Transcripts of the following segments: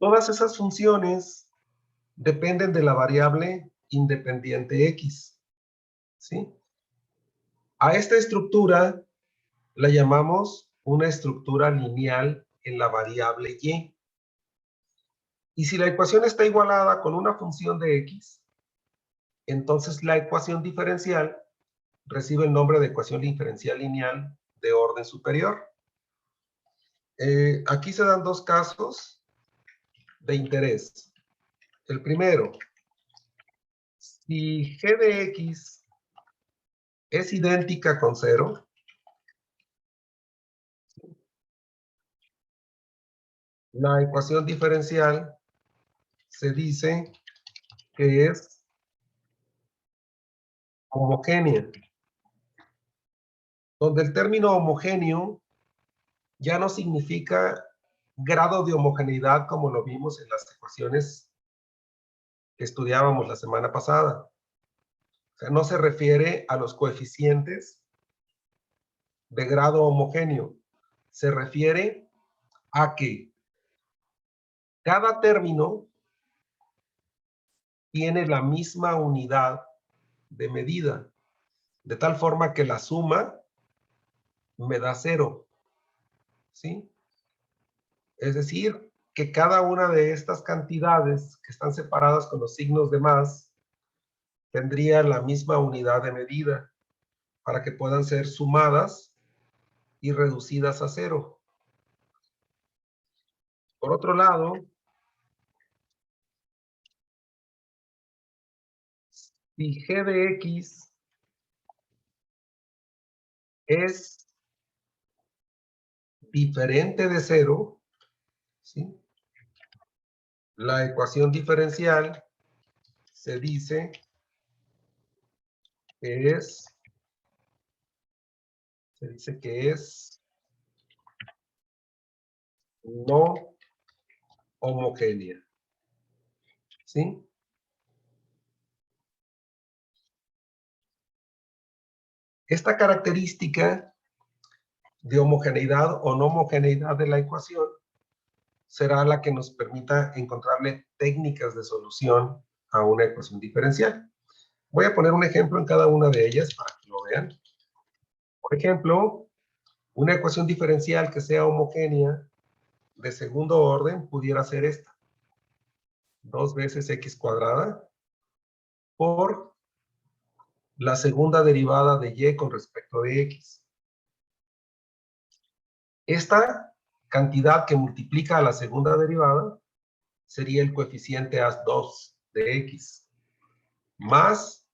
Todas esas funciones dependen de la variable independiente x, ¿sí? A esta estructura la llamamos una estructura lineal en la variable y. Y si la ecuación está igualada con una función de x, entonces la ecuación diferencial recibe el nombre de ecuación diferencial lineal de orden superior. Aquí se dan dos casos de interés. El primero, si g de x es idéntica con 0, la ecuación diferencial se dice que es homogénea, donde el término homogéneo ya no significa grado de homogeneidad como lo vimos en las ecuaciones que estudiábamos la semana pasada. O sea, no se refiere a los coeficientes de grado homogéneo. Se refiere a que cada término tiene la misma unidad de medida, de tal forma que la suma me da 0, ¿sí? Es decir, que cada una de estas cantidades que están separadas con los signos de más tendría la misma unidad de medida para que puedan ser sumadas y reducidas a 0. Por otro lado, si g de x es diferente de 0, ¿sí? La ecuación diferencial se dice que es no homogénea, ¿sí? Esta característica de homogeneidad o no homogeneidad de la ecuación será la que nos permita encontrarle técnicas de solución a una ecuación diferencial. Voy a poner un ejemplo en cada una de ellas para que lo vean. Por ejemplo, una ecuación diferencial que sea homogénea de segundo orden pudiera ser esta. 2 veces x cuadrada por la segunda derivada de y con respecto de x. Esta cantidad que multiplica a la segunda derivada sería el coeficiente as2 de x, más,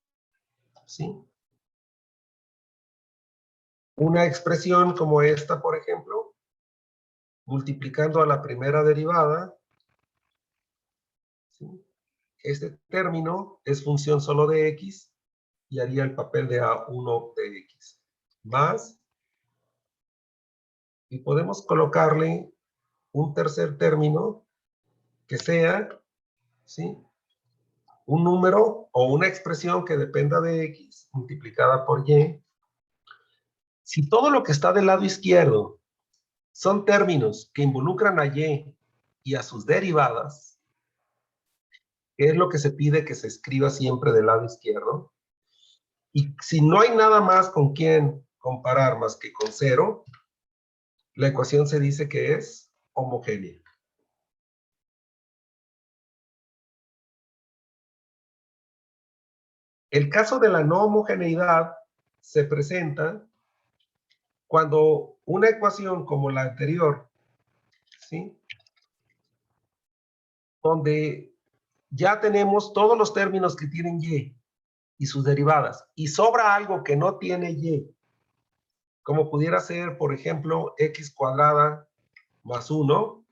¿sí? Una expresión como esta, por ejemplo, multiplicando a la primera derivada, ¿sí? Este término es función solo de x y haría el papel de a1 de x, más, y podemos colocarle un tercer término que sea, ¿sí? Un número o una expresión que dependa de x multiplicada por y. Si todo lo que está del lado izquierdo son términos que involucran a y a sus derivadas, que es lo que se pide que se escriba siempre del lado izquierdo, y si no hay nada más con quien comparar más que con 0, la ecuación se dice que es homogénea. El caso de la no homogeneidad se presenta cuando una ecuación como la anterior, ¿sí? Donde ya tenemos todos los términos que tienen y sus derivadas, y sobra algo que no tiene y, como pudiera ser, por ejemplo, x cuadrada más 1,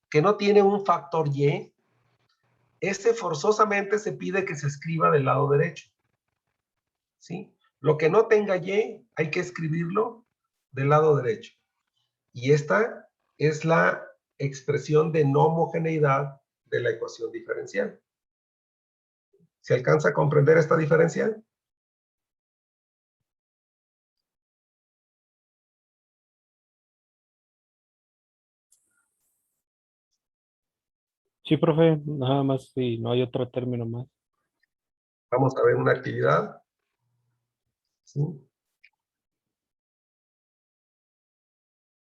que no tiene un factor y, ese forzosamente se pide que se escriba del lado derecho, ¿sí? Lo que no tenga y, hay que escribirlo del lado derecho. Y esta es la expresión de no homogeneidad de la ecuación diferencial. ¿Se alcanza a comprender esta diferencia? Sí, profe, nada más si no hay otro término más. Vamos a ver una actividad. ¿Sí?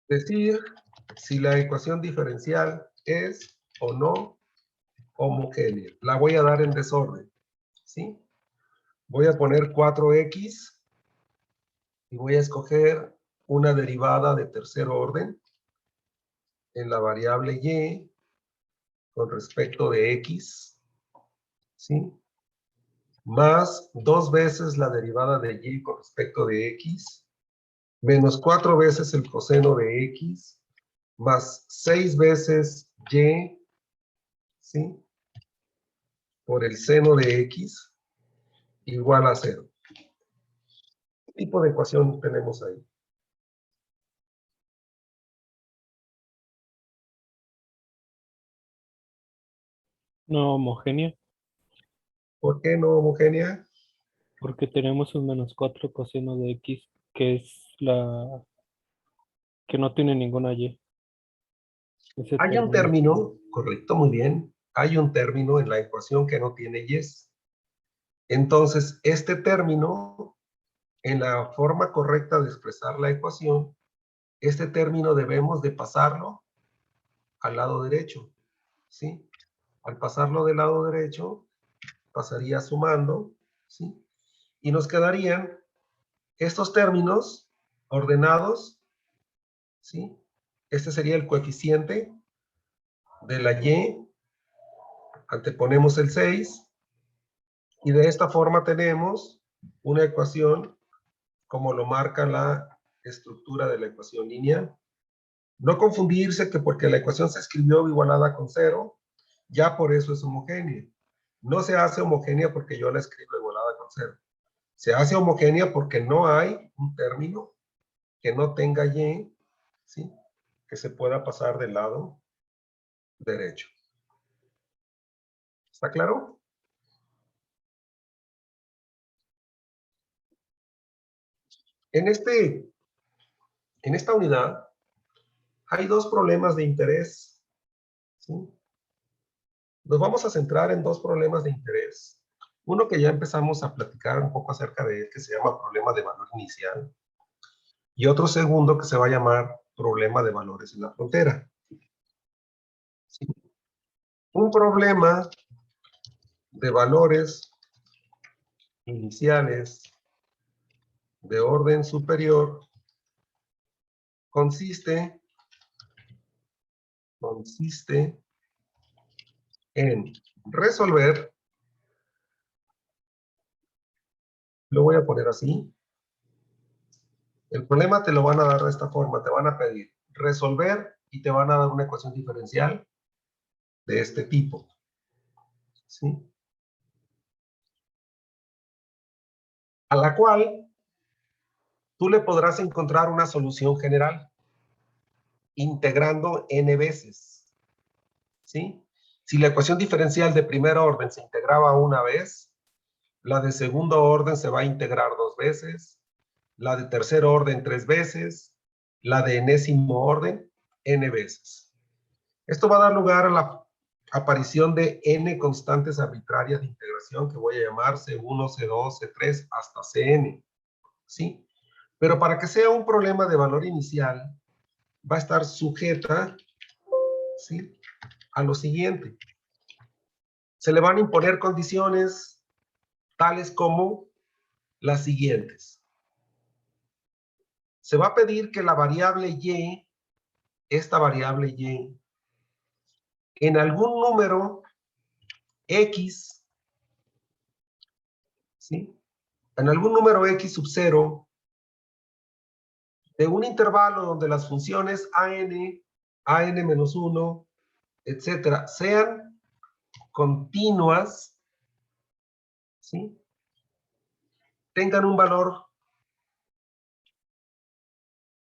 Decir si la ecuación diferencial es o no homogénea. La voy a dar en desorden. ¿Sí? Voy a poner 4x y voy a escoger una derivada de tercer orden en la variable y con respecto de x, ¿sí? Más 2 veces la derivada de y con respecto de x, menos 4 veces el coseno de x, más 6 veces y, ¿sí? Por el seno de x, igual a 0. ¿Qué tipo de ecuación tenemos ahí? No homogénea, ¿Por qué no homogénea? porque tenemos un menos 4 coseno de x, que es la que no tiene ninguna y. Ese Hay un término. término, correcto, muy bien. Hay un término en la ecuación que no tiene yes. Entonces, este término, en la forma correcta de expresar la ecuación, este término debemos de pasarlo al lado derecho, ¿sí? Al pasarlo del lado derecho, pasaría sumando, ¿sí? Y nos quedarían estos términos ordenados, ¿sí? Este sería el coeficiente de la y, anteponemos el 6, y de esta forma tenemos una ecuación como lo marca la estructura de la ecuación lineal. No confundirse que porque la ecuación se escribió igualada con 0, ya por eso es homogénea. No se hace homogénea porque yo la escribo igualada con 0. Se hace homogénea porque no hay un término que no tenga y, ¿sí? Que se pueda pasar del lado derecho. ¿Está claro? En esta unidad hay dos problemas de interés, ¿sí? Nos vamos a centrar en dos problemas de interés. Uno que ya empezamos a platicar un poco acerca de él, que se llama problema de valor inicial, y otro segundo que se va a llamar problema de valores en la frontera. ¿Sí? Un problema de valores iniciales de orden superior consiste en resolver, lo voy a poner así, el problema te lo van a dar de esta forma, te van a pedir resolver y te van a dar una ecuación diferencial de este tipo, ¿sí? A la cual tú le podrás encontrar una solución general integrando n veces, ¿sí? Si la ecuación diferencial de primer orden se integraba una vez, la de segundo orden se va a integrar 2 veces, la de tercer orden 3 veces, la de enésimo orden n veces. Esto va a dar lugar a la aparición de n constantes arbitrarias de integración que voy a llamar C1, C2, C3 hasta Cn, ¿sí? Pero para que sea un problema de valor inicial, va a estar sujeta, ¿sí?, a lo siguiente. Se le van a imponer condiciones tales como las siguientes. Se va a pedir que la variable y, esta variable y, en algún número x, ¿sí?, en algún número x sub 0, de un intervalo donde las funciones an menos 1, etcétera, sean continuas, ¿sí?, tengan un valor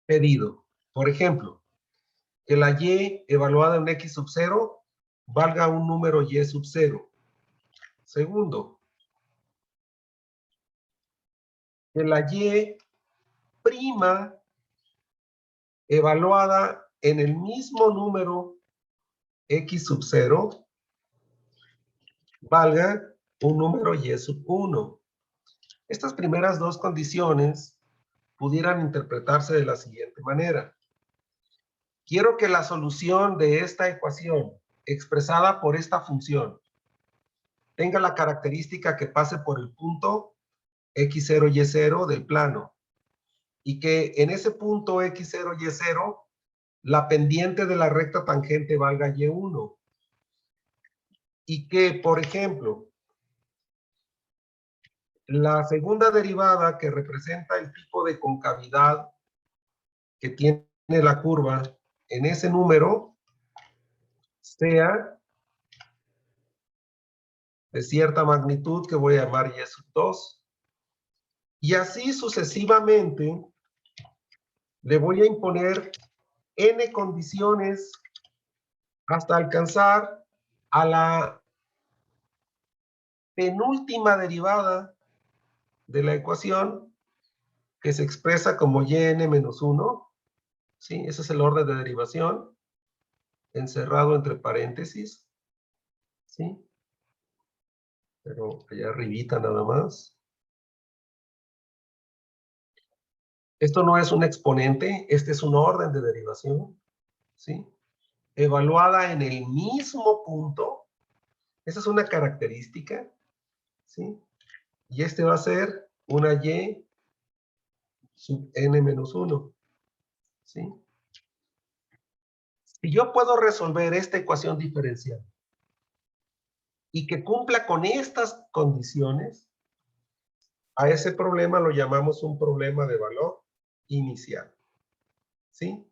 pedido. Por ejemplo, que la y evaluada en x sub 0 valga un número y sub 0. Segundo, que la y prima evaluada en el mismo número x sub 0 valga un número y sub 1. Estas primeras dos condiciones pudieran interpretarse de la siguiente manera. Quiero que la solución de esta ecuación, expresada por esta función, tenga la característica que pase por el punto x0, y0 del plano. Y que en ese punto x0, y0, la pendiente de la recta tangente valga y1. Y que, por ejemplo, la segunda derivada que representa el tipo de concavidad que tiene la curva en ese número sea de cierta magnitud que voy a llamar y sub 2. Y así sucesivamente le voy a imponer n condiciones hasta alcanzar a la penúltima derivada de la ecuación que se expresa como yn menos 1. ¿Sí? Ese es el orden de derivación encerrado entre paréntesis. ¿Sí? Pero allá arribita nada más. Esto no es un exponente, este es un orden de derivación. ¿Sí? Evaluada en el mismo punto. Esa es una característica. ¿Sí? Y este va a ser una y sub n menos 1. ¿Sí? Si yo puedo resolver esta ecuación diferencial y que cumpla con estas condiciones, a ese problema lo llamamos un problema de valor inicial. ¿Sí?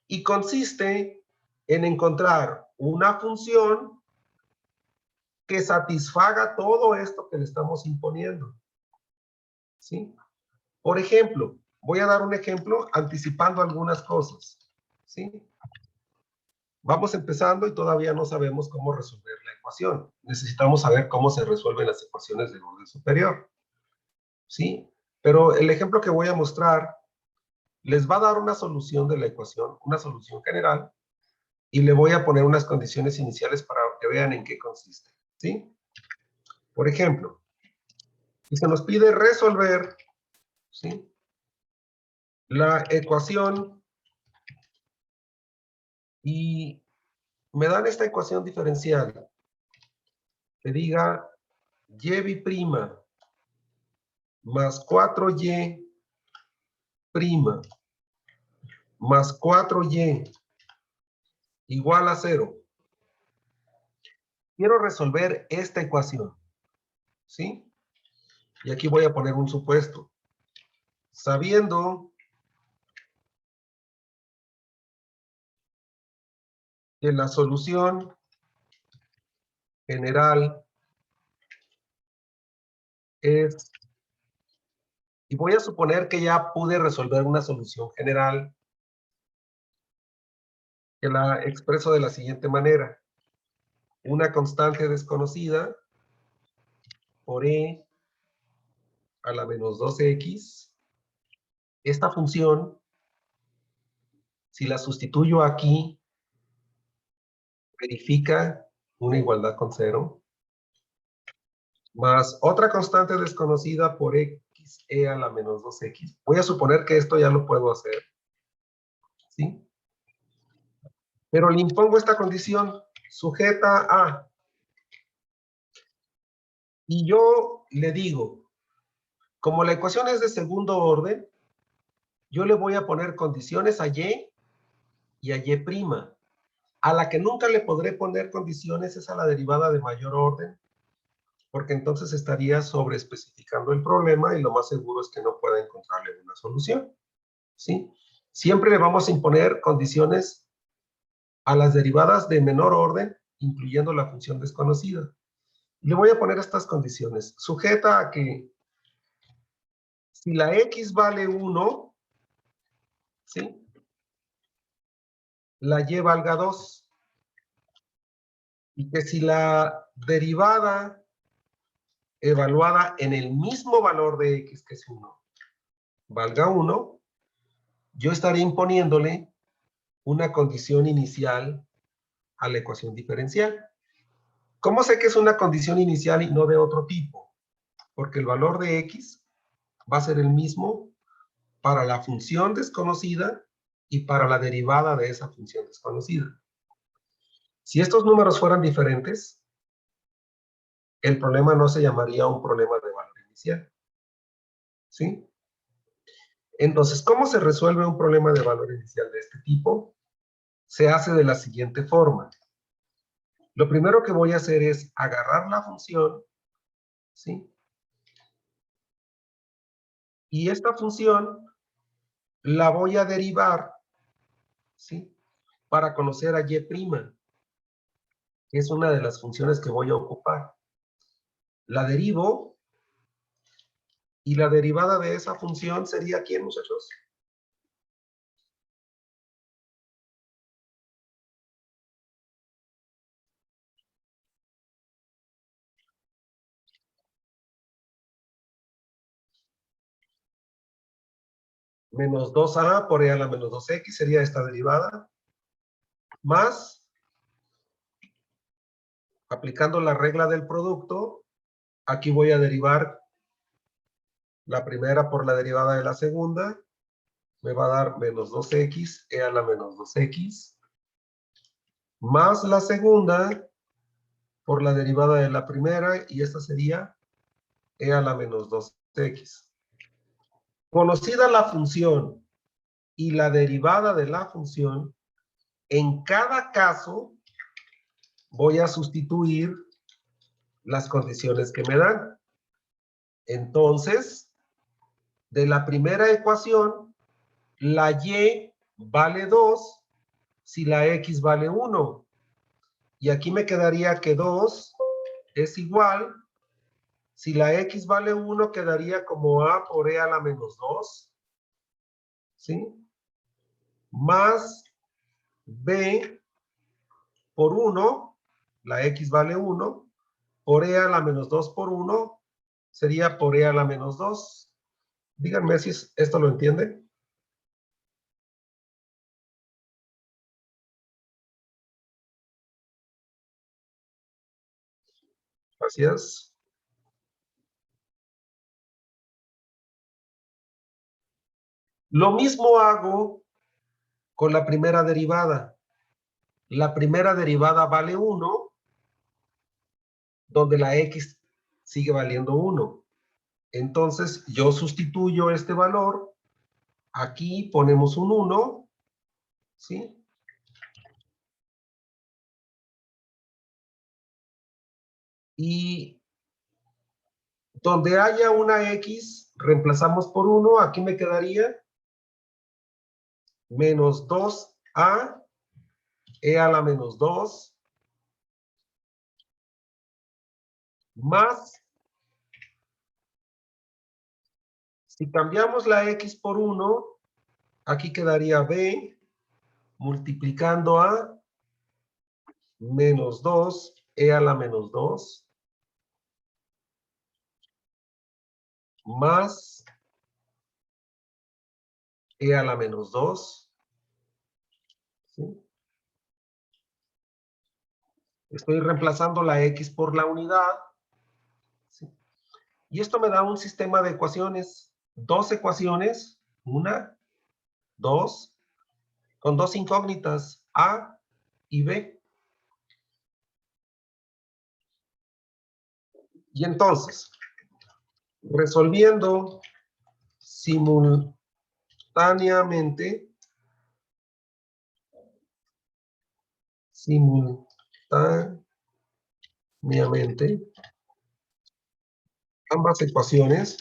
Y consiste en encontrar una función que satisfaga todo esto que le estamos imponiendo. ¿Sí? Por ejemplo, voy a dar un ejemplo anticipando algunas cosas. ¿Sí? Vamos empezando y todavía no sabemos cómo resolver la ecuación. Necesitamos saber cómo se resuelven las ecuaciones del orden superior. ¿Sí? Pero el ejemplo que voy a mostrar les va a dar una solución de la ecuación, una solución general, y le voy a poner unas condiciones iniciales para que vean en qué consiste. ¿Sí? Por ejemplo, si se nos pide resolver, ¿sí?, la ecuación y me dan esta ecuación diferencial que diga y' más 4y' más 4y igual a 0. Quiero resolver esta ecuación. ¿Sí? Y aquí voy a poner un supuesto. Sabiendo que la solución general es, y voy a suponer que ya pude resolver una solución general, que la expreso de la siguiente manera. Una constante desconocida por e a la menos 2x. Esta función, si la sustituyo aquí, verifica una igualdad con 0. Más otra constante desconocida por x e a la menos 2x. Voy a suponer que esto ya lo puedo hacer. ¿Sí? Pero le impongo esta condición sujeta a. Y yo le digo, como la ecuación es de segundo orden, yo le voy a poner condiciones a y a y'. A la que nunca le podré poner condiciones es a la derivada de mayor orden, porque entonces estaría sobreespecificando el problema y lo más seguro es que no pueda encontrarle una solución. ¿Sí? Siempre le vamos a imponer condiciones a las derivadas de menor orden, incluyendo la función desconocida. Le voy a poner estas condiciones. Sujeta a que si la x vale 1, ¿sí?, la y valga 2. Y que si la derivada evaluada en el mismo valor de x, que es 1, valga 1, yo estaré imponiéndole una condición inicial a la ecuación diferencial. ¿Cómo sé que es una condición inicial y no de otro tipo? Porque el valor de x va a ser el mismo para la función desconocida y para la derivada de esa función desconocida. Si estos números fueran diferentes, el problema no se llamaría un problema de valor inicial. ¿Sí? Entonces, ¿cómo se resuelve un problema de valor inicial de este tipo? Se hace de la siguiente forma. Lo primero que voy a hacer es agarrar la función, ¿sí? Y esta función la voy a derivar, ¿sí? Para conocer a y', que es una de las funciones que voy a ocupar. La derivo, y la derivada de esa función sería ¿quién, muchachos? Menos 2a por e a la menos 2x sería esta derivada, más, aplicando la regla del producto, aquí voy a derivar la primera por la derivada de la segunda, me va a dar menos 2x, e a la menos 2x, más la segunda por la derivada de la primera, y esta sería e a la menos 2x. Conocida la función y la derivada de la función, en cada caso voy a sustituir las condiciones que me dan. Entonces, de la primera ecuación, la y vale 2 si la x vale 1. Y aquí me quedaría que 2 es igual, si la x vale 1, quedaría como a por e a la menos 2, ¿sí? Más b por 1, la x vale 1, por e a la menos 2 por 1, sería por e a la menos 2. Díganme si esto lo entiende. Gracias. Lo mismo hago con la primera derivada. La primera derivada vale 1, donde la x sigue valiendo 1. Entonces, yo sustituyo este valor. Aquí ponemos un 1, ¿sí? Y donde haya una x, reemplazamos por 1. Aquí me quedaría menos 2a, e a la menos 2, más, si cambiamos la x por 1, aquí quedaría b multiplicando a menos 2, e a la menos 2, más e a la menos 2, ¿sí? Estoy reemplazando la x por la unidad, ¿sí? Y esto me da un sistema de ecuaciones, dos ecuaciones, una, dos, con dos incógnitas, a y b. Y entonces, resolviendo simultáneamente, ambas ecuaciones,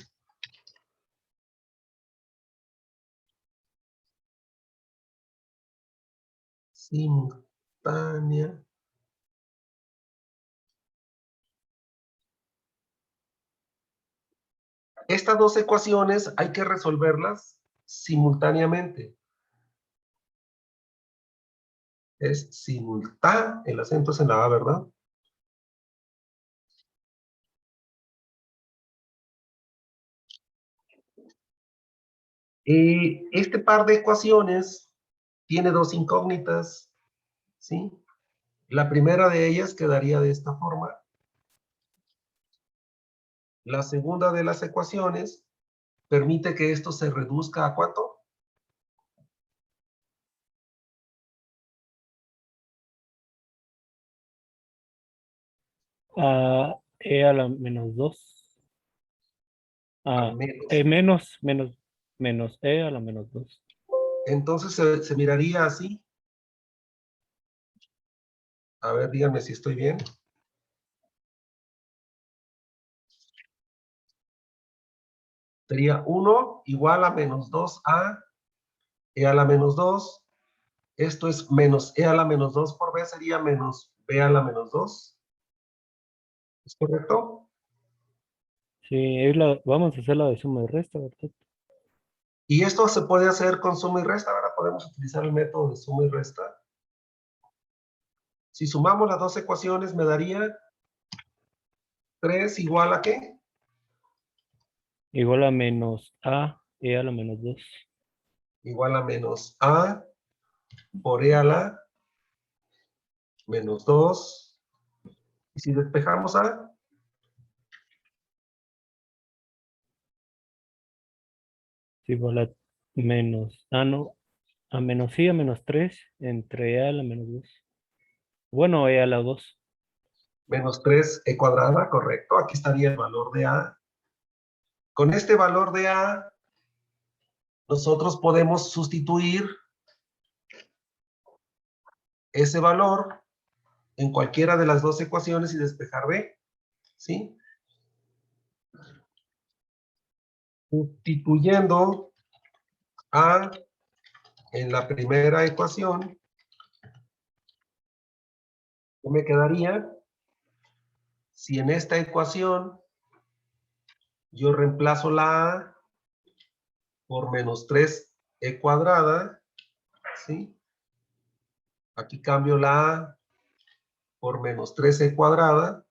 simultánea. Estas dos ecuaciones hay que resolverlas simultáneamente. Es simultá, el acento es en la A, ¿verdad? Este par de ecuaciones tiene dos incógnitas, ¿sí? La primera de ellas quedaría de esta forma. La segunda de las ecuaciones permite que esto se reduzca ¿a cuánto? A e a la menos 2. Al Ah, menos. menos e a la menos 2. Entonces se miraría así. A ver, díganme si estoy bien. Sería 1 igual a menos 2a e a la menos 2. Esto es menos e a la menos 2 por b, sería menos b a la menos 2. ¿Es correcto? Sí, vamos a hacer la de suma y resta, ¿verdad? Y esto se puede hacer con suma y resta. Ahora podemos utilizar el método de suma y resta. Si sumamos las dos ecuaciones, me daría 3 igual a ¿qué? Igual a menos a e a la menos 2. Igual a menos a por e a la menos 2. Y si despejamos a, Igual a menos, no, a menos i a menos 3 entre e a la menos 2. Bueno, e a la 2. menos 3e cuadrada, correcto. Aquí estaría el valor de a. Con este valor de a, nosotros podemos sustituir ese valor en cualquiera de las dos ecuaciones y despejar b, ¿sí? Sustituyendo a en la primera ecuación, ¿qué me quedaría? Si en esta ecuación yo reemplazo la a por menos 3e cuadrada, ¿sí? Aquí cambio la a por menos 3e cuadrada.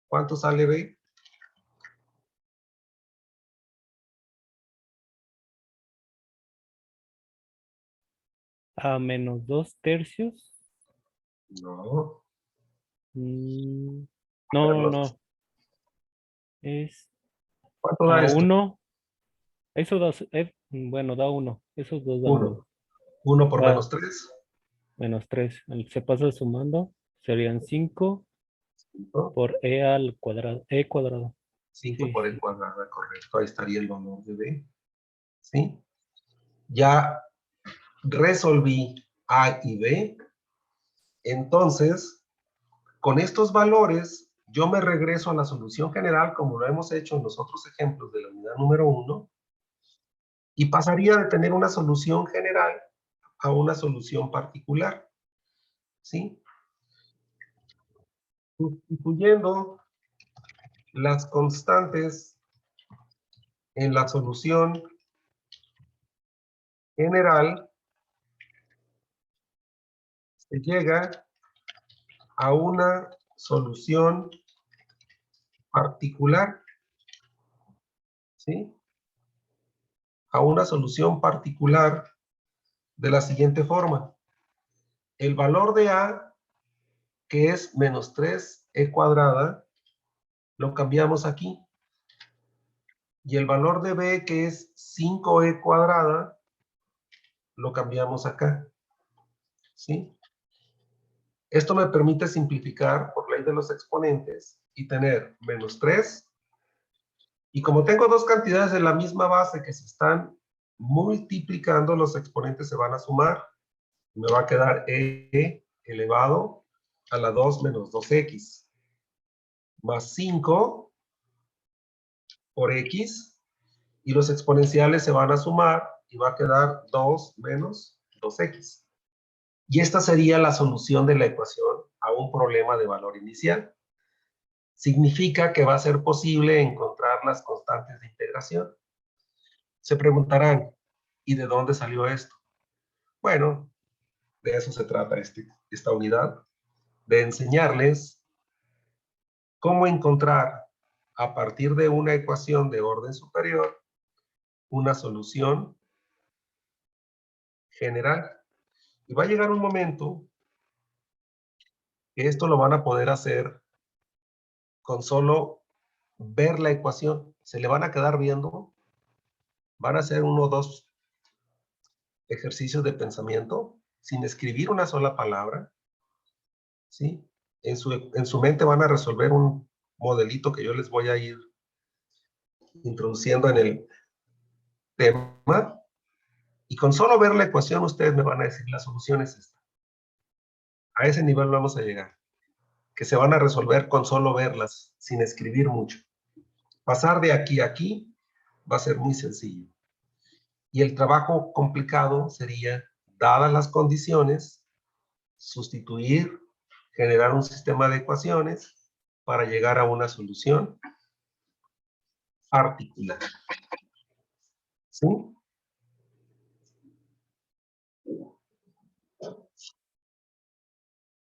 ¿Cuánto sale b? A menos 2 tercios. No. No, no. Es ¿Cuánto da a esto? 1. Eso da, bueno, da 1. Esos dos dan 1. 1. 1 por Da menos 3. menos 3. Se pasa sumando. Serían 5 ¿No? por e al cuadrado. E cuadrado. 5 Sí, por e sí. cuadrada, correcto. Ahí estaría el valor de b. ¿Sí? Ya resolví a y b. Entonces, con estos valores, yo me regreso a la solución general, como lo hemos hecho en los otros ejemplos de la unidad número 1, y pasaría de tener una solución general a una solución particular. ¿Sí? Sustituyendo las constantes en la solución general, se llega a una solución particular, ¿sí? A una solución particular de la siguiente forma. El valor de a, que es menos 3e cuadrada, lo cambiamos aquí. Y el valor de b, que es 5e cuadrada, lo cambiamos acá. ¿Sí? Esto me permite simplificar por ley de los exponentes y tener menos 3. Y como tengo dos cantidades de la misma base que se están multiplicando, los exponentes se van a sumar. Me va a quedar e elevado a la 2 menos 2x más 5 por x, y los exponenciales se van a sumar y va a quedar 2 menos 2x. Y esta sería la solución de la ecuación a un problema de valor inicial. Significa que va a ser posible encontrar las constantes de integración. Se preguntarán, ¿y de dónde salió esto? Bueno, de eso se trata esta unidad, de enseñarles cómo encontrar a partir de una ecuación de orden superior una solución general. Y va a llegar un momento Esto lo van a poder hacer con solo ver la ecuación. Se le van a quedar viendo. Van a hacer 1 o 2 ejercicios de pensamiento sin escribir una sola palabra, ¿sí? En su mente van a resolver un modelito que yo les voy a ir introduciendo en el tema, y con solo ver la ecuación ustedes me van a decir la solución es esta. A ese nivel vamos a llegar, que se van a resolver con solo verlas, sin escribir mucho. Pasar de aquí a aquí va a ser muy sencillo. Y el trabajo complicado sería, dadas las condiciones, sustituir, generar un sistema de ecuaciones para llegar a una solución particular. ¿Sí?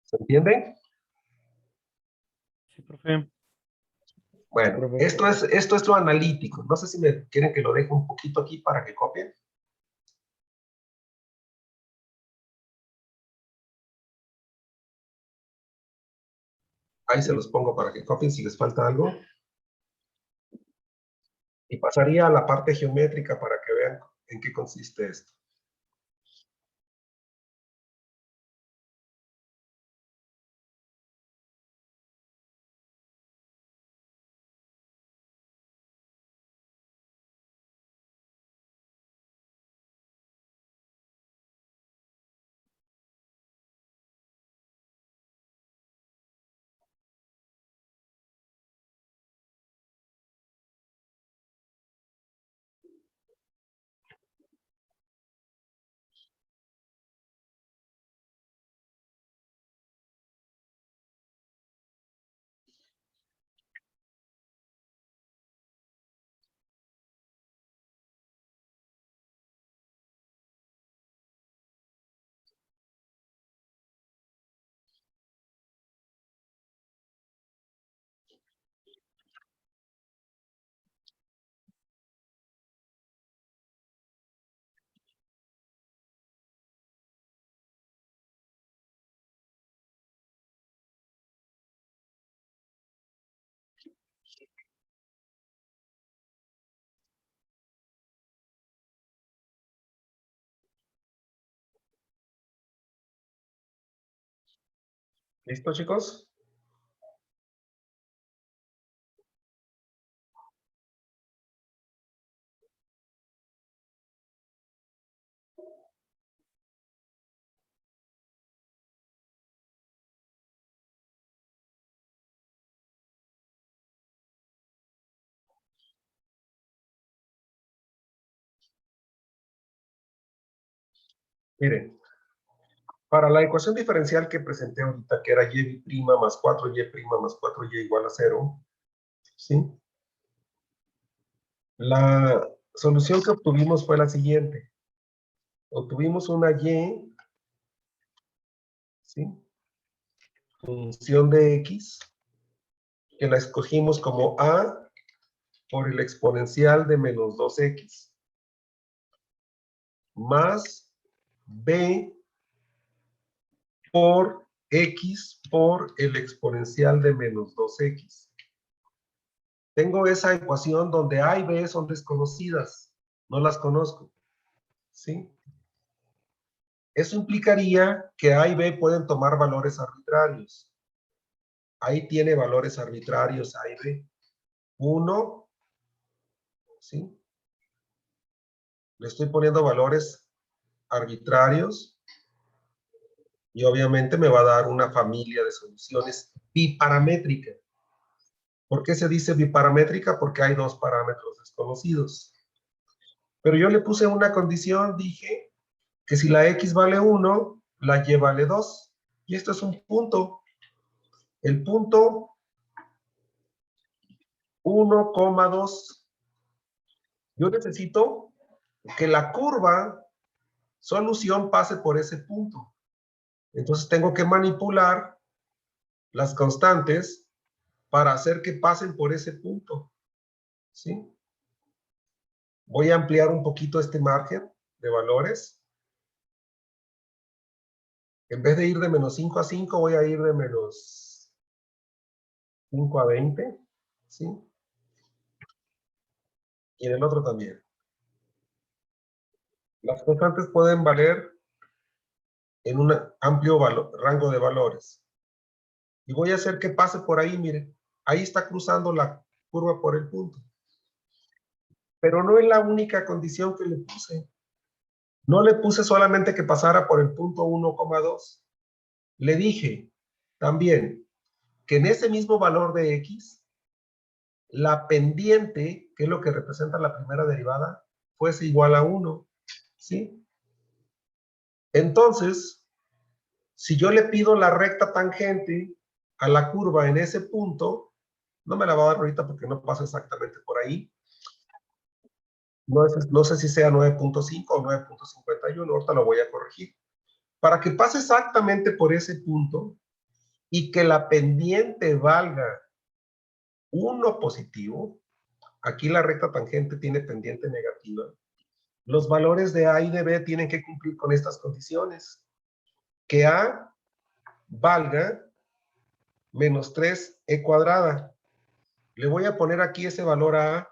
¿Se entiende? Sí, profe. Bueno, Profe. esto es lo analítico. No sé si me quieren que lo deje un poquito aquí para que copien. Ahí se los pongo para que copien si les falta algo. Y pasaría a la parte geométrica para que vean en qué consiste esto. ¿Listo, chicos? Miren, para la ecuación diferencial que presenté ahorita, que era y' más 4y' más 4y igual a 0, ¿sí? La solución que obtuvimos fue la siguiente. Obtuvimos una y, ¿sí? Función de x, que la escogimos como a por el exponencial de menos 2x, más b por x por el exponencial de menos 2x. Tengo esa ecuación donde a y b son desconocidas, no las conozco, ¿sí? Eso implicaría que a y b pueden tomar valores arbitrarios. Ahí tiene valores arbitrarios a y b. 1, ¿sí? Le estoy poniendo valores arbitrarios y obviamente me va a dar una familia de soluciones biparamétrica. ¿Por qué se dice biparamétrica? Porque hay 2 parámetros desconocidos. Pero yo le puse una condición, dije que si la x vale 1, la y vale 2. Y esto es un punto. El punto 1,2. Yo necesito que la curva solución pase por ese punto. Entonces tengo que manipular las constantes para hacer que pasen por ese punto, ¿sí? Voy a ampliar un poquito este margen de valores. En vez de ir de menos 5 a 5, voy a ir de menos 5 a 20, ¿sí? Y en el otro también. Las constantes pueden valer en un amplio rango de valores. Y voy a hacer que pase por ahí, miren. Ahí está cruzando la curva por el punto. Pero no es la única condición que le puse. No le puse solamente que pasara por el punto 1,2. Le dije también que en ese mismo valor de x, la pendiente, que es lo que representa la primera derivada, fuese igual a 1. ¿Sí? Entonces, si yo le pido la recta tangente a la curva en ese punto, no me la va a dar ahorita porque no pasa exactamente por ahí. No sé si sea 9.5 o 9.51, ahorita lo voy a corregir. Para que pase exactamente por ese punto y que la pendiente valga 1 positivo, aquí la recta tangente tiene pendiente negativa, los valores de A y de B tienen que cumplir con estas condiciones. Que A valga menos 3e cuadrada. Le voy a poner aquí ese valor a A.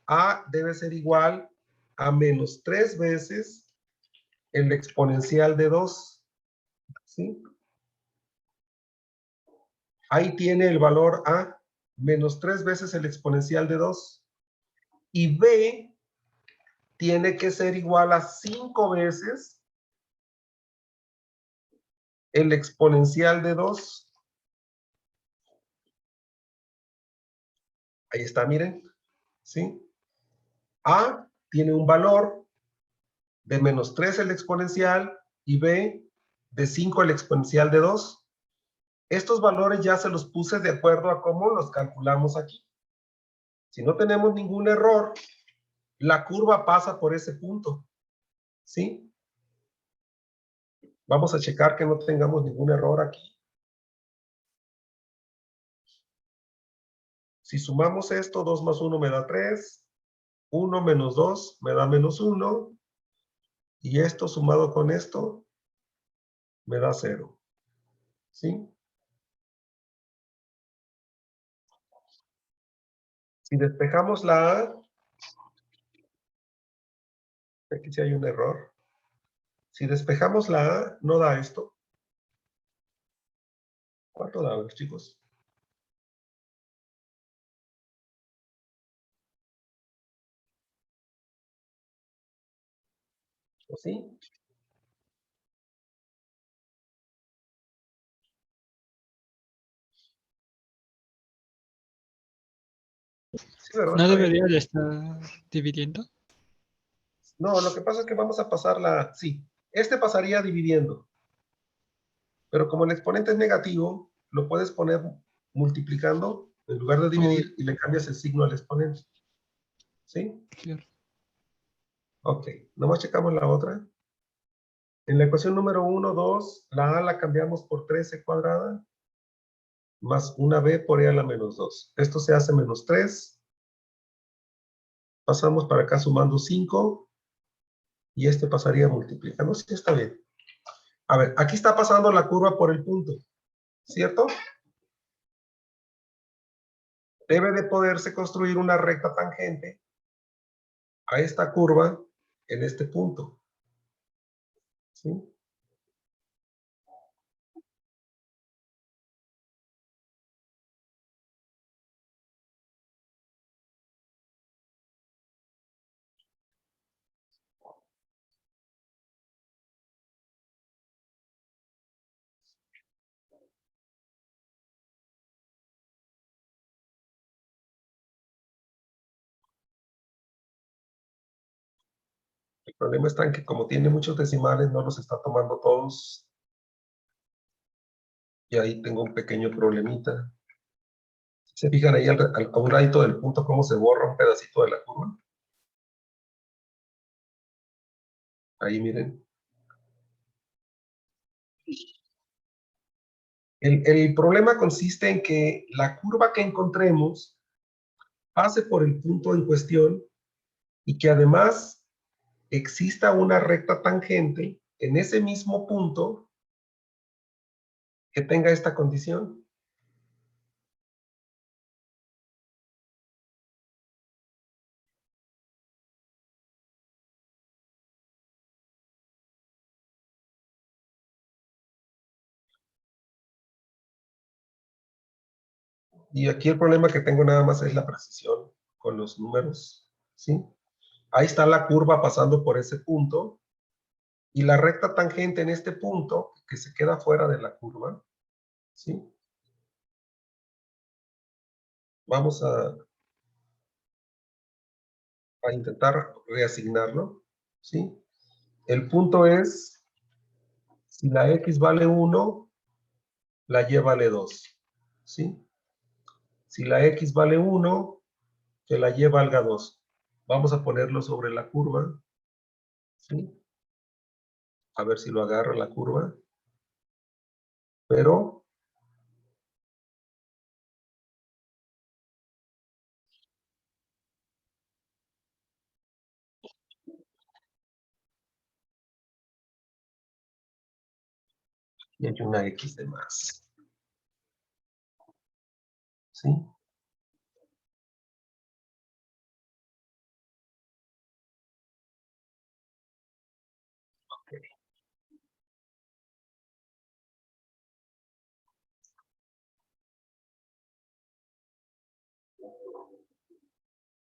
A debe ser igual a menos 3 veces el exponencial de 2. ¿Sí? Ahí tiene el valor A, menos 3 veces el exponencial de 2. Y B tiene que ser igual a 5 veces el exponencial de 2. Ahí está, miren. ¿Sí? A tiene un valor de menos 3 el exponencial y B de 5 el exponencial de 2. Estos valores ya se los puse de acuerdo a cómo los calculamos aquí. Si no tenemos ningún error, la curva pasa por ese punto. ¿Sí? Vamos a checar que no tengamos ningún error aquí. Si sumamos esto, 2 más 1 me da 3. 1 menos 2 me da menos 1. Y esto sumado con esto me da 0. ¿Sí? Si despejamos la A, aquí sí hay un error. Si despejamos la A, no da esto. ¿Cuánto da, chicos? ¿O sí? Sí, ¿verdad? ¿No Está bien. debería de estar dividiendo? No, lo que pasa es que vamos a pasar la... Sí, este pasaría dividiendo. Pero como el exponente es negativo, lo puedes poner multiplicando en lugar de dividir y le cambias el signo al exponente. ¿Sí? Claro. Ok, nomás checamos la otra. En la ecuación número 1, 2, la A la cambiamos por 13 cuadrada más una B por E a la menos 2. Esto se hace menos 3. Pasamos para acá sumando 5 y este pasaría multiplicando. Sí, está bien. A ver, aquí está pasando la curva por el punto, ¿cierto? Debe de poderse construir una recta tangente a esta curva en este punto. ¿Sí? El problema está en que como tiene muchos decimales, no los está tomando todos. Y ahí tengo un pequeño problemita. ¿Se fijan ahí a un ladito del punto cómo se borra un pedacito de la curva? Ahí miren. El problema consiste en que la curva que encontremos pase por el punto en cuestión y que además exista una recta tangente en ese mismo punto que tenga esta condición. Y aquí el problema que tengo nada más es la precisión con los números, ¿sí? Ahí está la curva pasando por ese punto y la recta tangente en este punto que se queda fuera de la curva, ¿sí? Vamos a intentar reasignarlo, ¿sí? El punto es, si la X vale 1, la Y vale 2, ¿sí? Si la X vale 1, que la Y valga 2. Vamos a ponerlo sobre la curva, ¿sí? A ver si lo agarra la curva. Pero y hay una X de más, ¿sí? Okay.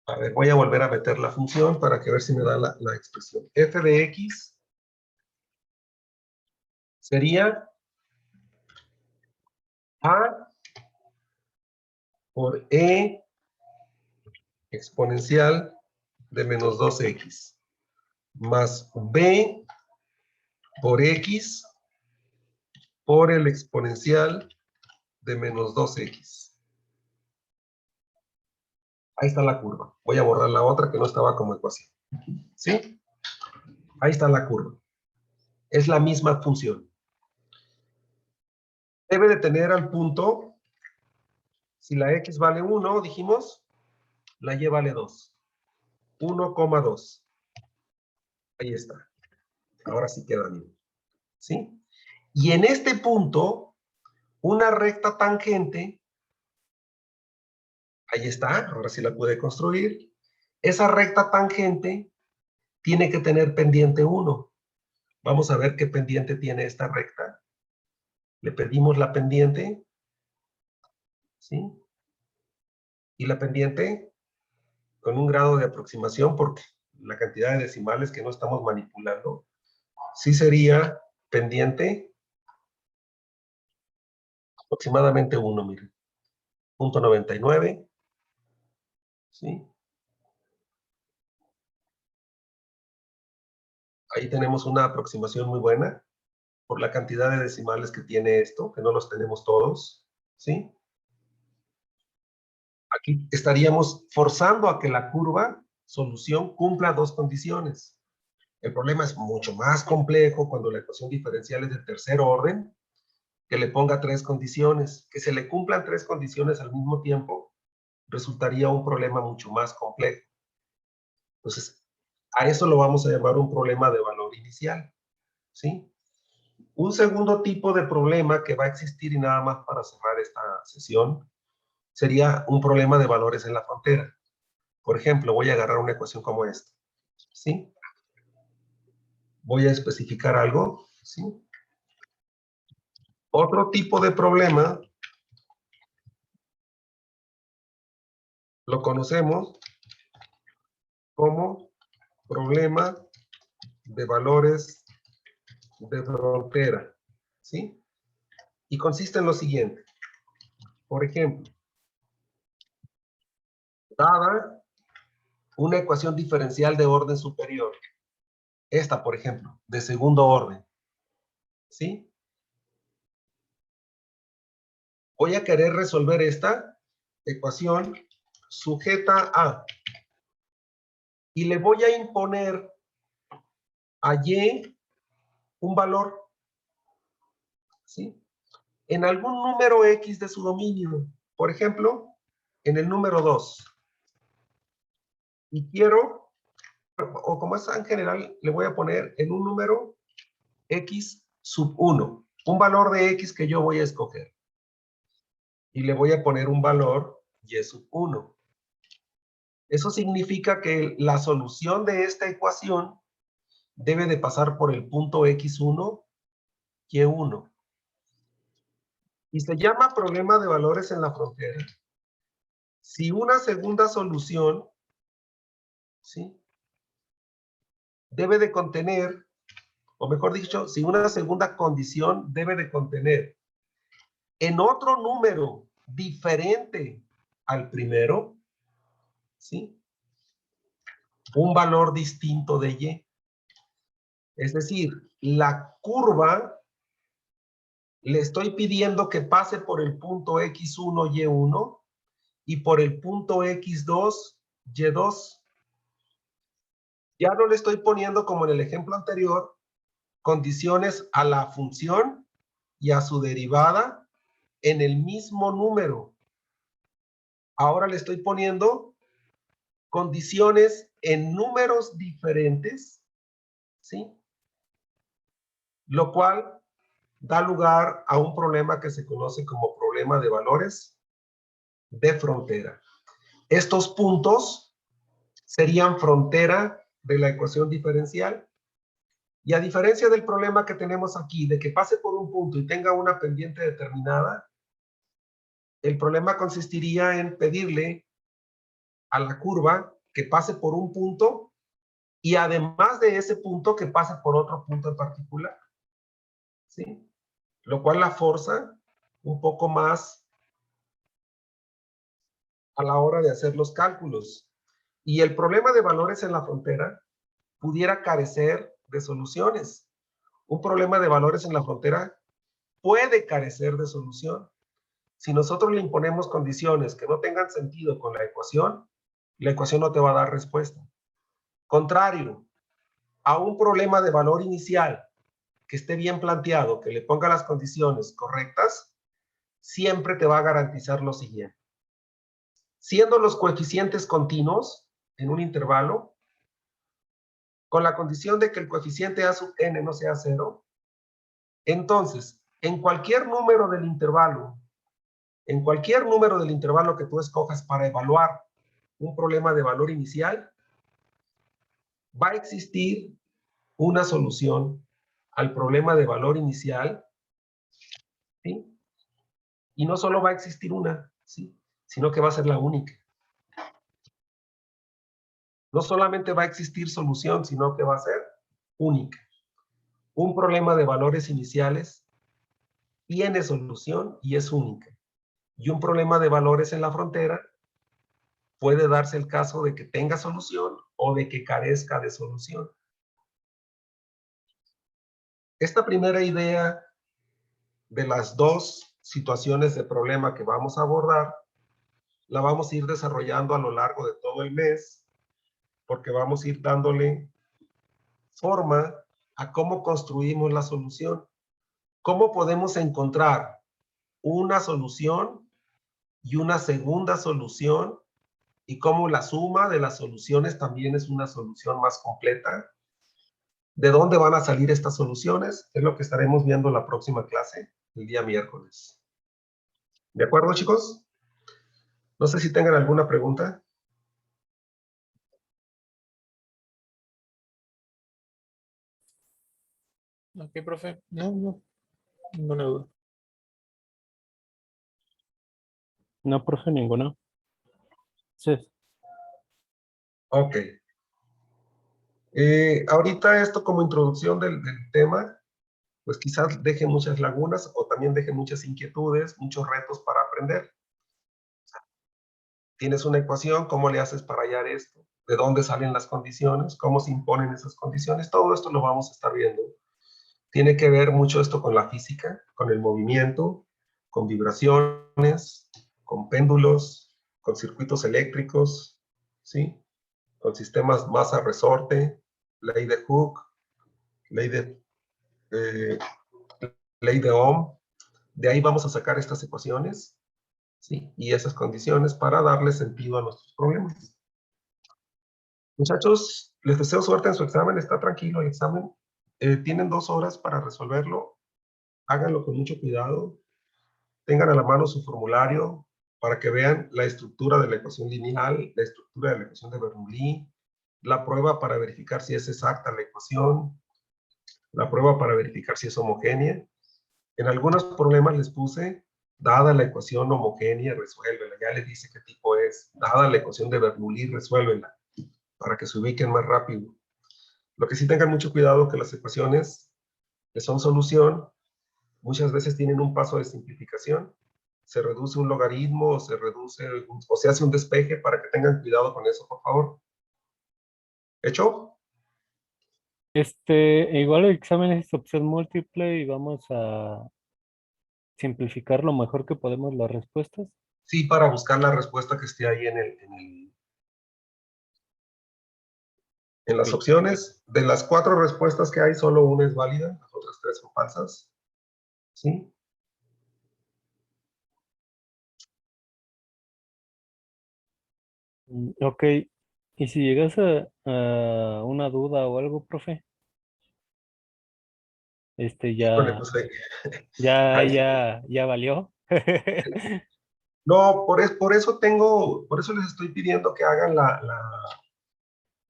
A ver, voy a volver a meter la función para que ver si me da la expresión. F de X sería A por E exponencial de menos 2X más B por X por el exponencial de menos 2X. Ahí está la curva. Voy a borrar la otra que no estaba como ecuación. ¿Sí? Ahí está la curva. Es la misma función. Debe de tener al punto, si la X vale 1, dijimos, la Y vale 2. 1,2. Ahí está. Ahora sí queda bien. ¿Sí? Y en este punto, una recta tangente, ahí está, ahora sí la pude construir. Esa recta tangente tiene que tener pendiente 1. Vamos a ver qué pendiente tiene esta recta. Le pedimos la pendiente, ¿sí? Y la pendiente con un grado de aproximación, porque la cantidad de decimales que no estamos manipulando, sí sería pendiente aproximadamente 1, miren. 0.99, ¿sí? Ahí tenemos una aproximación muy buena por la cantidad de decimales que tiene esto, que no los tenemos todos, ¿sí? Aquí estaríamos forzando a que la curva solución cumpla dos condiciones. El problema es mucho más complejo cuando la ecuación diferencial es de tercer orden, que le ponga tres condiciones. Que se le cumplan tres condiciones al mismo tiempo resultaría un problema mucho más complejo. Entonces, a eso lo vamos a llamar un problema de valor inicial, ¿sí? Un segundo tipo de problema que va a existir, y nada más para cerrar esta sesión, sería un problema de valores en la frontera. Por ejemplo, voy a agarrar una ecuación como esta, ¿sí? Voy a especificar algo, ¿sí? Otro tipo de problema lo conocemos como problema de valores de frontera, ¿sí? Y consiste en lo siguiente. Por ejemplo, dada una ecuación diferencial de orden superior, esta, por ejemplo, de segundo orden, ¿sí? Voy a querer resolver esta ecuación sujeta a, y le voy a imponer a Y un valor, ¿sí? En algún número X de su dominio, por ejemplo, en el número 2. Y quiero, o como es en general, le voy a poner en un número X sub 1. un valor de X que yo voy a escoger. Y le voy a poner un valor Y sub 1. Eso significa que la solución de esta ecuación debe de pasar por el punto X1, Y1. Y se llama problema de valores en la frontera. Si una segunda solución, ¿sí?, debe de contener, o mejor dicho, si una segunda condición debe de contener en otro número diferente al primero, ¿sí?, un valor distinto de Y. Es decir, la curva le estoy pidiendo que pase por el punto X1, Y1 y por el punto X2, Y2. Ya no le estoy poniendo, como en el ejemplo anterior, condiciones a la función y a su derivada en el mismo número. Ahora le estoy poniendo condiciones en números diferentes, ¿sí? Lo cual da lugar a un problema que se conoce como problema de valores de frontera. Estos puntos serían frontera de la ecuación diferencial. Y a diferencia del problema que tenemos aquí, de que pase por un punto y tenga una pendiente determinada, el problema consistiría en pedirle a la curva que pase por un punto y además de ese punto que pase por otro punto en particular, ¿sí? Lo cual la forza un poco más a la hora de hacer los cálculos. Y el problema de valores en la frontera pudiera carecer de soluciones. Un problema de valores en la frontera puede carecer de solución. Si nosotros le imponemos condiciones que no tengan sentido con la ecuación no te va a dar respuesta. Contrario, a un problema de valor inicial que esté bien planteado, que le ponga las condiciones correctas, siempre te va a garantizar lo siguiente. Siendo los coeficientes continuos en un intervalo, con la condición de que el coeficiente a sub n no sea 0, entonces, en cualquier número del intervalo que tú escojas para evaluar un problema de valor inicial, va a existir una solución al problema de valor inicial, ¿sí? Y no solo va a existir una, ¿sí?, sino que va a ser la única. No solamente va a existir solución, sino que va a ser única. Un problema de valores iniciales tiene solución y es única. Y un problema de valores en la frontera puede darse el caso de que tenga solución o de que carezca de solución. Esta primera idea de las dos situaciones de problema que vamos a abordar, la vamos a ir desarrollando a lo largo de todo el mes, porque vamos a ir dándole forma a cómo construimos la solución. ¿Cómo podemos encontrar una solución y una segunda solución? Y cómo la suma de las soluciones también es una solución más completa. ¿De dónde van a salir estas soluciones? Es lo que estaremos viendo en la próxima clase, el día miércoles. ¿De acuerdo, chicos? No sé si tengan alguna pregunta. Ok, profe. No, ninguna duda. No, profe, ninguna. Sí. Ok. Ahorita esto como introducción del tema, pues quizás deje muchas lagunas o también deje muchas inquietudes, muchos retos para aprender. Tienes una ecuación, ¿cómo le haces para hallar esto? ¿De dónde salen las condiciones? ¿Cómo se imponen esas condiciones? Todo esto lo vamos a estar viendo. Tiene que ver mucho esto con la física, con el movimiento, con vibraciones, con péndulos, con circuitos eléctricos, ¿sí?, con sistemas masa-resorte, ley de Hooke, ley de Ohm. De ahí vamos a sacar estas ecuaciones, ¿sí?, y esas condiciones para darle sentido a nuestros problemas. Muchachos, les deseo suerte en su examen. Está tranquilo el examen. Tienen 2 horas para resolverlo. háganlo con mucho cuidado, tengan a la mano su formulario para que vean la estructura de la ecuación lineal, la estructura de la ecuación de Bernoulli, la prueba para verificar si es exacta la ecuación, la prueba para verificar si es homogénea. En algunos problemas les puse, dada la ecuación homogénea, resuélvela. Ya les dice qué tipo es. Dada la ecuación de Bernoulli, resuélvela, para que se ubiquen más rápido. Lo que sí tengan mucho cuidado que las ecuaciones que son solución, muchas veces tienen un paso de simplificación. Se reduce un logaritmo, o se reduce, o se hace un despeje, para que tengan cuidado con eso, por favor. ¿Hecho? Igual el examen es opción múltiple y vamos a simplificar lo mejor que podemos las respuestas. Sí, para buscar la respuesta que esté ahí en las Ok. opciones. De las 4 respuestas que hay, solo una es válida, las otras 3 son falsas. ¿Sí? Ok. Y si llegas a una duda o algo, profe, Híjole, ya, pues ahí- ya valió. no, por eso les estoy pidiendo que hagan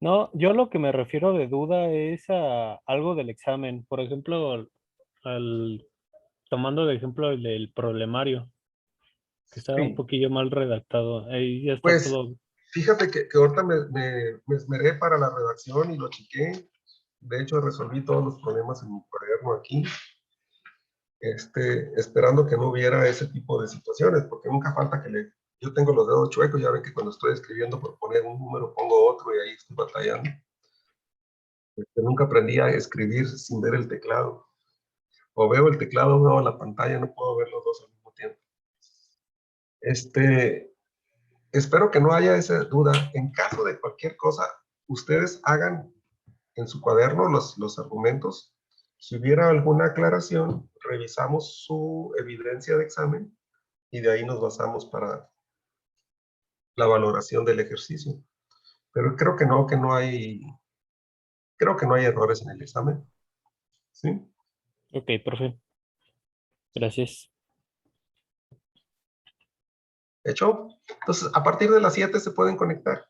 No, yo lo que me refiero de duda es a algo del examen. Por ejemplo, al, tomando de ejemplo el del problemario, que estaba un sí, poquillo mal redactado. Ahí ya está pues, todo. fíjate que ahorita me esmeré para la redacción y lo chequé. De hecho, resolví todos los problemas en mi cuaderno aquí, esperando que no hubiera ese tipo de situaciones, porque nunca falta yo tengo los dedos chuecos, ya ven que cuando estoy escribiendo por poner un número pongo otro y ahí estoy batallando. Nunca aprendí a escribir sin ver el teclado. O veo el teclado o veo la pantalla, no puedo ver los dos al mismo tiempo. Espero que no haya esa duda. En caso de cualquier cosa, ustedes hagan en su cuaderno los argumentos. Si hubiera alguna aclaración, revisamos su evidencia de examen y de ahí nos basamos para la valoración del ejercicio. Pero creo que no hay errores en el examen. ¿Sí? Ok, profe. Gracias. ¿Hecho? Entonces, a partir de las 7 se pueden conectar.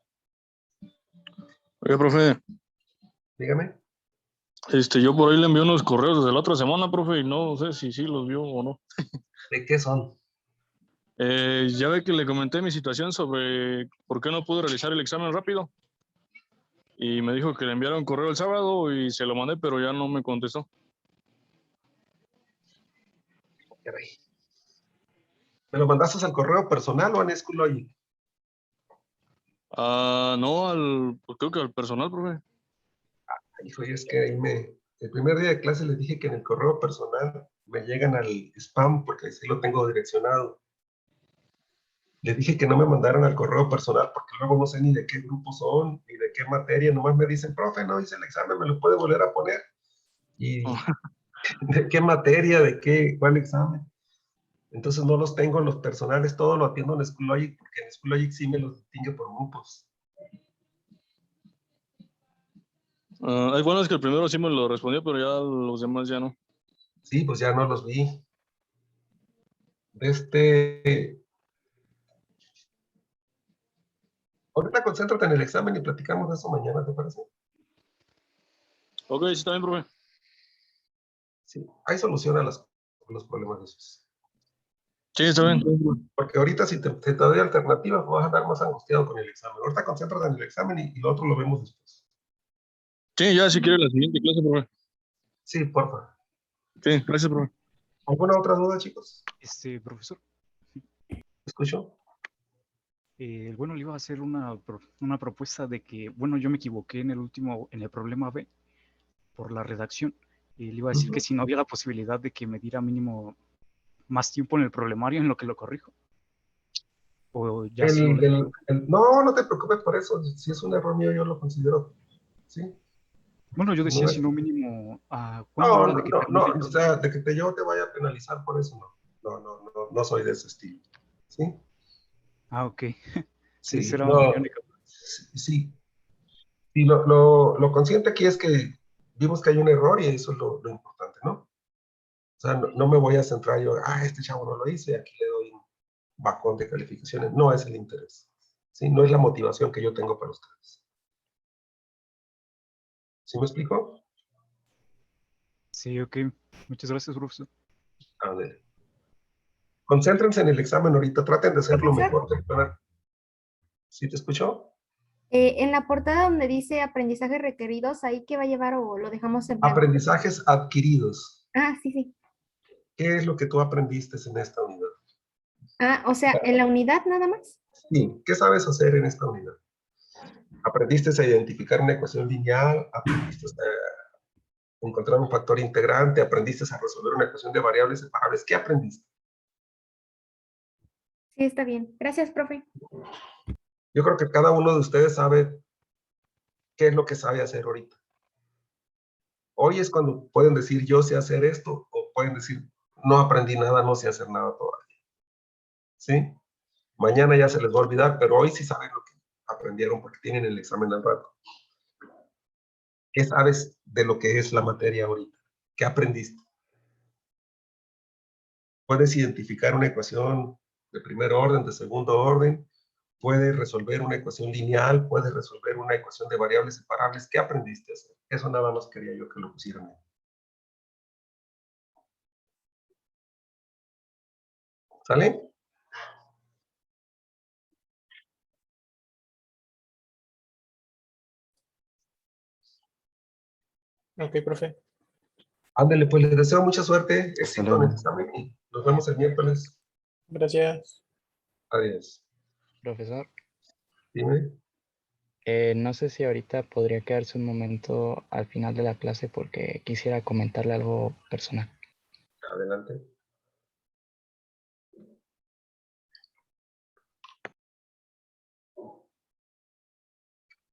Oye, profe, Dígame. yo por ahí le envié unos correos desde la otra semana, profe, y no sé si sí los vio o no. ¿De qué son? Ya ve que le comenté mi situación sobre por qué no pude realizar el examen rápido. Y me dijo que le enviara un correo el sábado y se lo mandé, pero ya no me contestó. ¿Me lo mandaste al correo personal o en Schoology? No, pues creo que al personal, profe. Hijo, y es que el primer día de clase les dije que en el correo personal me llegan al spam porque así lo tengo direccionado. Les dije que no me mandaran al correo personal porque luego no sé ni de qué grupo son, ni de qué materia, nomás me dicen, profe, no hice el examen, ¿me lo puede volver a poner? Y de qué materia, cuál examen. Entonces no los tengo en los personales, todo lo atiendo en Schoologic porque en Schoologic sí me los distingue por grupos. Bueno, es que el primero sí me lo respondió, pero ya los demás ya no. Sí, pues ya no los vi. Ahorita concéntrate en el examen y platicamos de eso mañana, ¿te parece? Ok, sí, está bien, profe. Sí, hay solución a los problemas de esos. Sí, está bien. Porque ahorita si te doy alternativas, vas a andar más angustiado con el examen. Ahorita concéntrate en el examen y lo otro lo vemos después. Sí, ya si quiere la siguiente clase, profe. Sí, porfa. Sí, gracias, profe. ¿Alguna otra duda, chicos? Profesor, ¿Escucho? bueno, le iba a hacer una propuesta de que, bueno, yo me equivoqué en el problema B por la redacción. Y le iba a decir que si no había la posibilidad de que me diera mínimo más tiempo en el problemario en lo que lo corrijo. O ya sí lo dejo. No, no te preocupes por eso. Si es un error mío, yo lo considero. ¿Sí? Bueno, yo decía No, si no mínimo a una no, hora de no, que no, no, termine. o sea, de que yo te vaya a penalizar por eso, no. No, no, no, no soy de ese estilo. ¿Sí? Ah, ok. Sí, Sí, será mi no, única. sí. Y lo consciente aquí es que vimos que hay un error y eso es lo importante, ¿no? O sea, no me voy a centrar yo, este chavo no lo hizo y aquí le doy un bajón de calificaciones. No es el interés. ¿Sí? No es la motivación que yo tengo para ustedes. ¿Sí me explico? Sí, ok. Muchas gracias, profesor. A ver. Concéntrense en el examen ahorita. Traten de hacer lo Profesor. mejor que puedan. ¿Sí te escuchó? En la portada donde dice aprendizajes requeridos, ¿ahí qué va a llevar o lo dejamos en blanco? Aprendizajes adquiridos. Sí, sí. ¿Qué es lo que tú aprendiste en esta unidad? O sea, en la unidad nada más. Sí, ¿qué sabes hacer en esta unidad? ¿Aprendiste a identificar una ecuación lineal? ¿Aprendiste a encontrar un factor integrante? ¿Aprendiste a resolver una ecuación de variables separables? ¿Qué aprendiste? Sí, está bien. Gracias, profe. Yo creo que cada uno de ustedes sabe qué es lo que sabe hacer ahorita. Hoy es cuando pueden decir, yo sé hacer esto, o pueden decir, no aprendí nada, no sé hacer nada todavía. ¿Sí? Mañana ya se les va a olvidar, pero hoy sí saben lo que aprendieron porque tienen el examen al rato. ¿Qué sabes de lo que es la materia ahorita? ¿Qué aprendiste? Puedes identificar una ecuación de primer orden, de segundo orden, puedes resolver una ecuación lineal, puedes resolver una ecuación de variables separables. ¿Qué aprendiste a hacer? Eso nada más quería yo que lo pusieran. ¿Sale? Ok, profe. Ándale, pues les deseo mucha suerte, éxito en el luego. examen y nos vemos el miércoles. Gracias. Adiós. Profesor, Dime. no sé si ahorita podría quedarse un momento al final de la clase porque quisiera comentarle algo personal. Adelante.